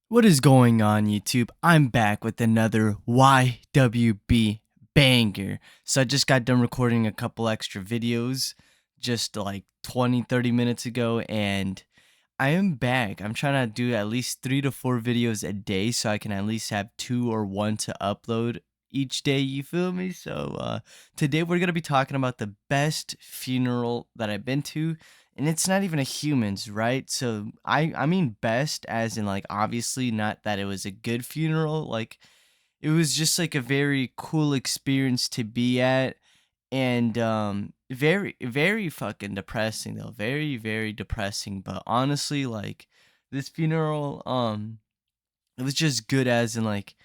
What is going on, YouTube? I'm back with another YWB banger. So I just got done recording a couple extra videos just like 20-30 minutes ago, and I am back. I'm trying to do at least 3 to 4 videos a day so I can at least have two or one to upload each day, you feel me? So today we're going to be talking about the best funeral that I've been to, and it's not even a human's, right? So I mean best as in, like, obviously not that it was a good funeral, like it was just like a very cool experience to be at, and very fucking depressing though, very depressing. But honestly, like, this funeral, it was just good as in, like,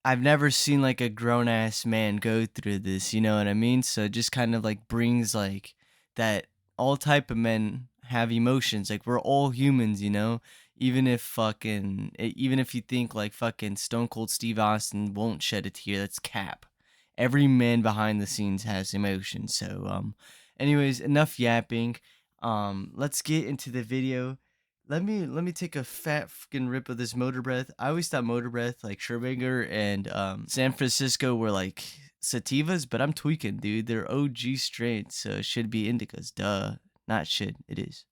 I've never seen like a grown ass man go through this, you know what I mean? So it just kind of like brings like that all type of men have emotions. Like, we're all humans, you know? Even if you think like fucking Stone Cold Steve Austin won't shed a tear, that's cap. Every man behind the scenes has emotions. So anyways, enough yapping. Let's get into the video. Let me take a fat fucking rip of this motor breath. I always thought motor breath, like Scherbinger and San Francisco, were like sativas, but I'm tweaking, dude. They're OG strains, so it should be indicas. Duh, not should. It is.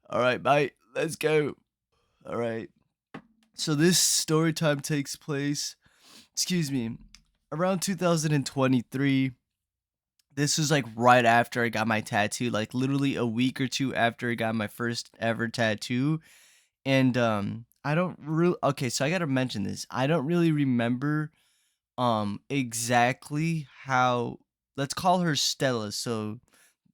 All right, mate. Let's go. All right. So this story time takes place. Excuse me, around 2023. This was like right after I got my tattoo, like literally a week or two after I got my first ever tattoo. And I don't really, okay, so I got to mention this. I don't really remember exactly how, let's call her Stella. So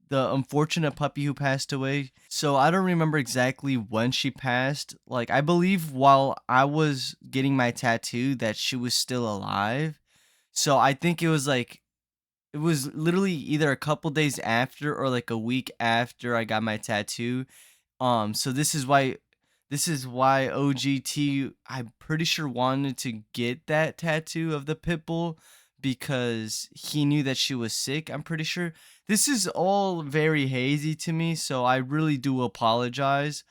the unfortunate puppy who passed away. So I don't remember exactly when she passed. Like, I believe while I was getting my tattoo that she was still alive. So I think it was literally either a couple days after or like a week after I got my tattoo. So this is why OGT, I'm pretty sure, wanted to get that tattoo of the pit bull because he knew that she was sick. I'm pretty sure. This is all very hazy to me, so I really do apologize.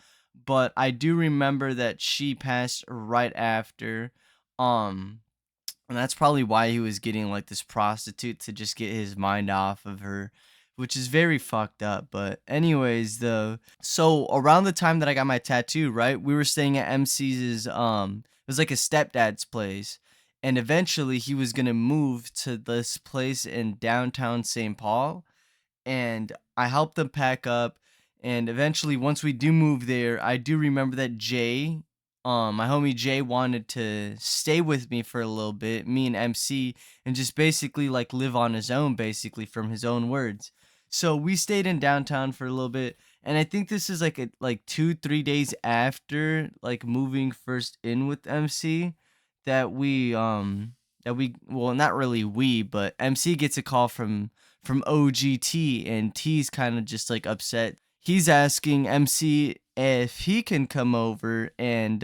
But I do remember that she passed right after. Um and that's probably why he was getting like this prostitute to just get his mind off of her, which is very fucked up. But anyways, though, so around the time that I got my tattoo, right, we were staying at MC's, it was like a stepdad's place, and eventually he was gonna move to this place in downtown St. Paul, and I helped them pack up. And eventually, once we do move there, I do remember that Jay, my homie Jay, wanted to stay with me for a little bit, me and MC, and just basically like live on his own, basically from his own words. So we stayed in downtown for a little bit, and I think this is like 2-3 days after like moving first in with MC that we well, not really we, but MC gets a call from OGT, and T's kind of just like upset. He's asking MC if he can come over and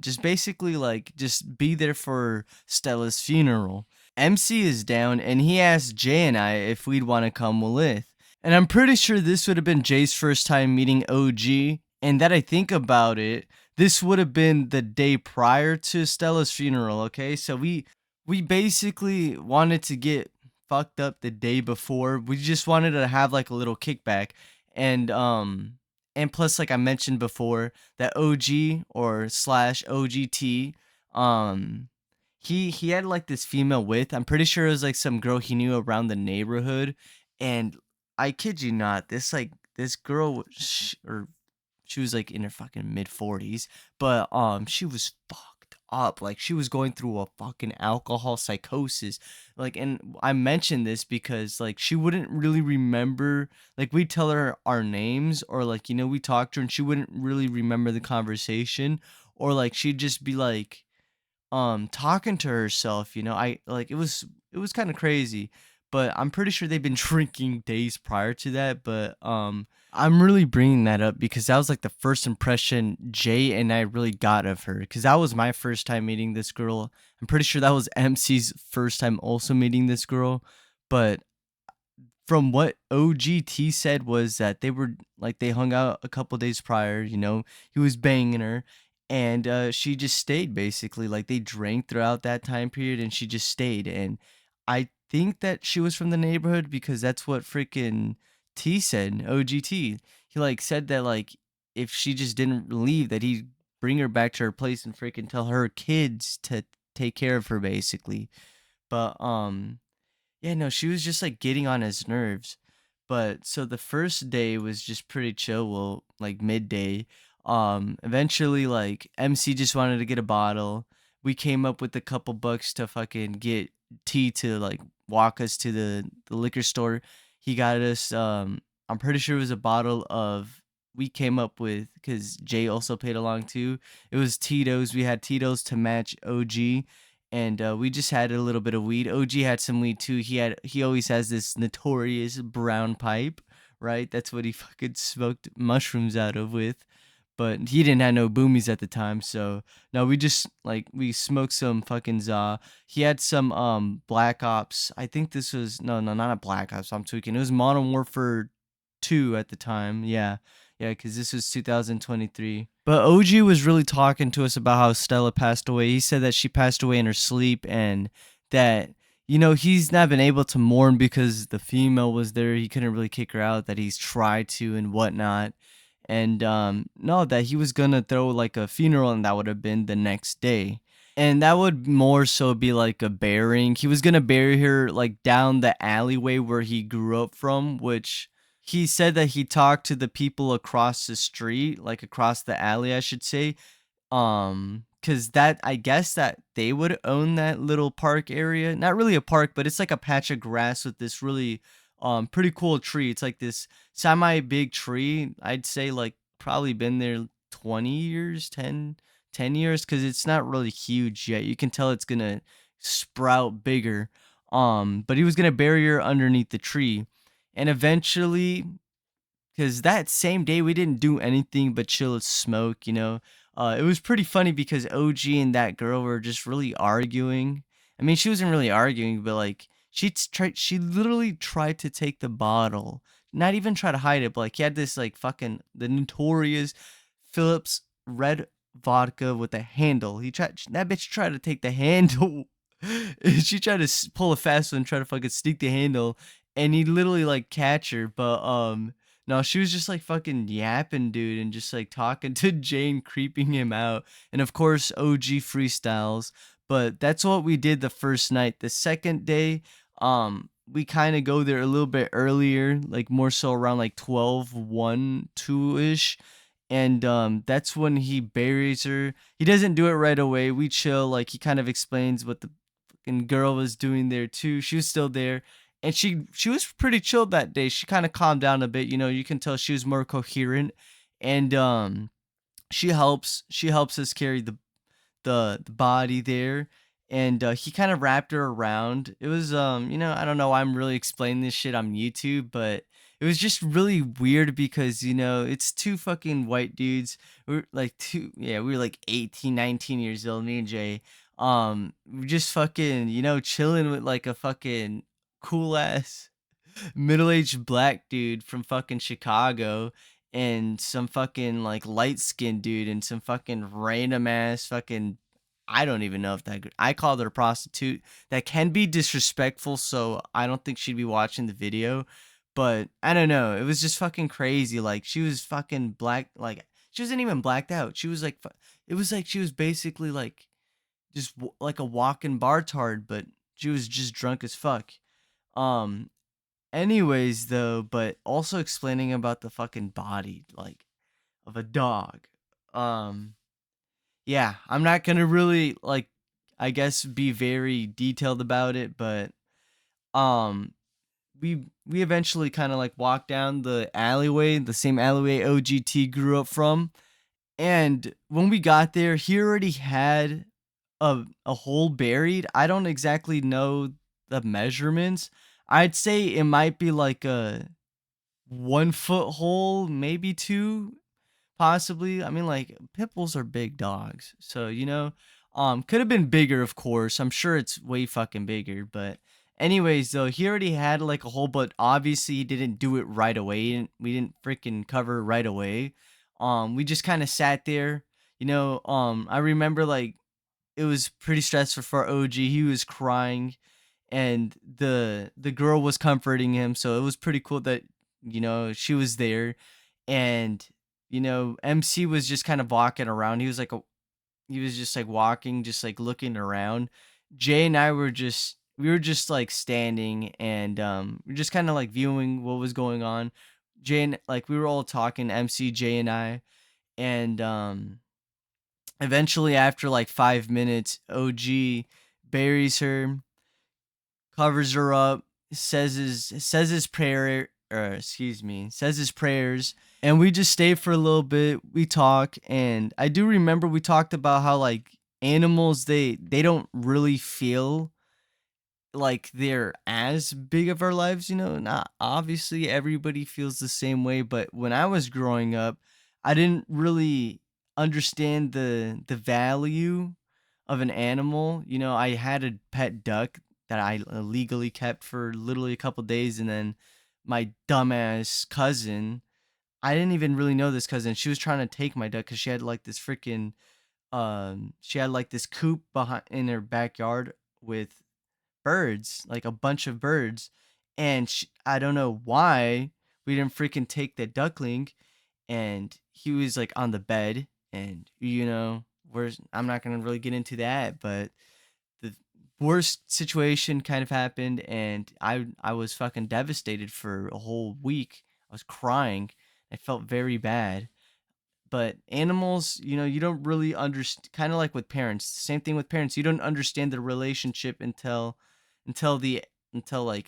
just basically like just be there for Stella's funeral. MC is down, and he asked Jay and I if we'd want to come with. And I'm pretty sure this would have been Jay's first time meeting OG, and that I think about it, this would have been the day prior to Stella's funeral, okay? So we basically wanted to get fucked up the day before. We just wanted to have like a little kickback, and plus, like I mentioned before, that OG or slash OGT, um he had like this female with. I'm pretty sure it was like some girl he knew around the neighborhood, and I kid you not, this girl, or she was like in her fucking mid 40s, but she was fucked up. Like, she was going through a fucking alcohol psychosis. Like, and I mentioned this because like she wouldn't really remember, like, we tell her our names, or like, we talked to her and she wouldn't really remember the conversation, or like she'd just be like talking to herself. I like, it was kind of crazy. But I'm pretty sure they've been drinking days prior to that. But I'm really bringing that up because that was like the first impression Jay and I really got of her, because that was my first time meeting this girl. I'm pretty sure that was MC's first time also meeting this girl. But from what OGT said was that they were like they hung out a couple days prior, he was banging her, and she just stayed basically. Like they drank throughout that time period and she just stayed. And I think that she was from the neighborhood because that's what freaking T said, OGT. He like said that like if she just didn't leave that he'd bring her back to her place and freaking tell her kids to take care of her basically. But yeah, no, she was just like getting on his nerves. But so the first day was just pretty chill, well, like midday. Eventually like MC just wanted to get a bottle. We came up with a couple bucks to fucking get T to like walk us to the liquor store. He got us I'm pretty sure it was a bottle of we came up with because Jay also paid along too. It was Tito's. We had Tito's to match OG, and we just had a little bit of weed. OG had some weed too. He always has this notorious brown pipe, right? That's what he fucking smoked mushrooms out of with. But he didn't have no boomies at the time, so no, we just like we smoked some fucking za. He had some Black Ops. I think this was no, not a Black Ops. I'm tweaking. It was Modern Warfare 2 at the time. Yeah. Yeah, because this was 2023. But OG was really talking to us about how Stella passed away. He said that she passed away in her sleep and that, he's not been able to mourn because the female was there. He couldn't really kick her out, that he's tried to and whatnot. And no, that he was going to throw like a funeral and that would have been the next day. And that would more so be like a burying. He was going to bury her like down the alleyway where he grew up from, which he said that he talked to the people across the street, like across the alley, I should say. Cause that I guess that they would own that little park area. Not really a park, but it's like a patch of grass with this really pretty cool tree. It's like this semi big tree. I'd say like probably been there 20 years, 10 years, because it's not really huge yet. You can tell it's gonna sprout bigger. But he was gonna bury her underneath the tree. And eventually, because that same day we didn't do anything but chill and smoke. It was pretty funny because OG and that girl were just really arguing. I mean, she wasn't really arguing, but like she literally tried to take the bottle, not even try to hide it, but like he had this like fucking the notorious Phillips red vodka with a handle. That bitch tried to take the handle. She tried to pull a fast one and try to fucking sneak the handle, and he literally like catch her, but no, she was just like fucking yapping, dude, and just like talking to Jane, creeping him out, and of course OG freestyles. But that's what we did the first night. The second day, we kind of go there a little bit earlier, like more so around like 12, 1, 2 ish. And that's when he buries her. He doesn't do it right away. We chill. Like he kind of explains what the fucking girl was doing there too. She was still there, and she was pretty chilled that day. She kind of calmed down a bit. You can tell she was more coherent, and she helps us carry the body there. And he kind of wrapped her around. It was I don't know why I'm really explaining this shit on YouTube, but it was just really weird because it's two fucking white dudes. We're like we were like 18, 19 years old, me and Jay. We just fucking chilling with like a fucking cool ass middle-aged black dude from fucking Chicago, and some fucking like light-skinned dude, and some fucking random ass fucking, I don't even know if I called her a prostitute. That can be disrespectful, so I don't think she'd be watching the video. But I don't know. It was just fucking crazy. Like she was fucking black. Like she wasn't even blacked out. She was like, it was like she was basically like just like a walking bar tard, but she was just drunk as fuck. Um, Anyways, though, but also explaining about the fucking body, like, of a dog. Um, yeah, I'm not gonna really, like, I guess be very detailed about it, but, um, we eventually kind of like walked down the alleyway, the same alleyway OGT grew up from. And when we got there, he already had a hole buried. I don't exactly know the measurements. I'd say it might be like a 1 foot hole, maybe two, possibly. I mean, like pit bulls are big dogs, so could have been bigger, of course. I'm sure it's way fucking bigger, but Anyways, though, he already had like a hole, but obviously he didn't do it right away. We didn't freaking cover right away. We just kind of sat there. I remember like it was pretty stressful for OG. He was crying, and the girl was comforting him. So it was pretty cool that she was there, and MC was just kind of walking around. He was just like walking, just like looking around. Jay and I were just we were just like standing, and we are just kind of like viewing what was going on. Jay and like we were all talking, MC, Jay and I, and eventually after like 5 minutes, OG buries her, covers her up, says his prayer, or excuse me, says his prayers, and we just stayed for a little bit. We talk, and I do remember we talked about how like animals, they don't really feel like they're as big of our lives, not obviously everybody feels the same way, but when I was growing up, I didn't really understand the value of an animal. I had a pet duck that I illegally kept for literally a couple days, and then my dumbass cousin, I didn't even really know this cousin. She was trying to take my duck cuz she had like this coop behind in her backyard with birds, like a bunch of birds, and I don't know why we didn't freaking take the duckling, and he was like on the bed, and I'm not gonna really get into that, but the worst situation kind of happened, and I was fucking devastated for a whole week. I was crying. I felt very bad. But animals, you don't really understand. Kind of like with parents, same thing with parents. You don't understand the relationship until the until like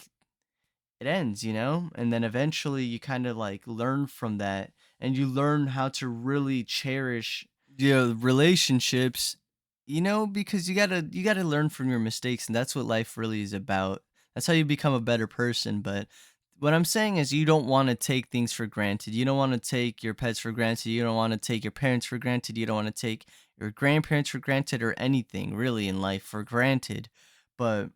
it ends, and then eventually you kind of like learn from that, and you learn how to really cherish relationships, because you gotta learn from your mistakes, and that's what life really is about. That's how you become a better person. But what I'm saying is, you don't want to take things for granted. You don't want to take your pets for granted. You don't want to take your parents for granted. You don't want to take your grandparents for granted, or anything really in life for granted. But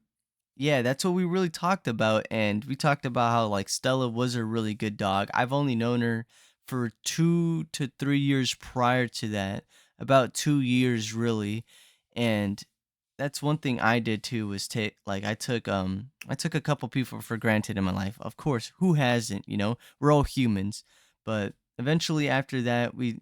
yeah, that's what we really talked about. And we talked about how like Stella was a really good dog. I've only known her for 2 to 3 years prior to that, about 2 years really. And that's one thing I did too, was take like I took a couple people for granted in my life. Of course, who hasn't, We're all humans. But eventually after that, we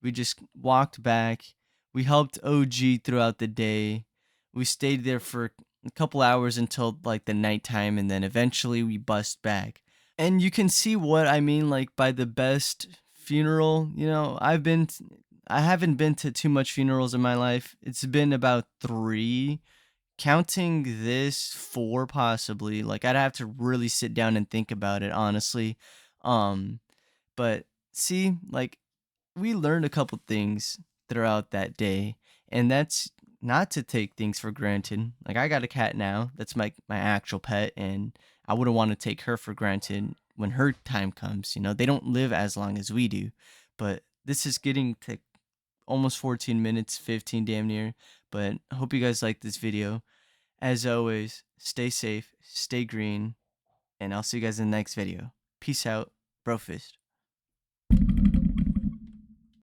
just walked back. We helped OG throughout the day. We stayed there for a couple hours until like the nighttime, and then eventually we bust back. And you can see what I mean, like by the best funeral. I haven't been to too much funerals in my life. It's been about three, counting this, four possibly. Like I'd have to really sit down and think about it, honestly. Um, but see, like we learned a couple things throughout that day, and that's not to take things for granted. Like I got a cat now, that's my actual pet, and I wouldn't want to take her for granted when her time comes. They don't live as long as we do. But this is getting to almost 14 minutes, 15 damn near. But I hope you guys like this video. As always, stay safe, stay green, and I'll see you guys in the next video. Peace out, bro fist.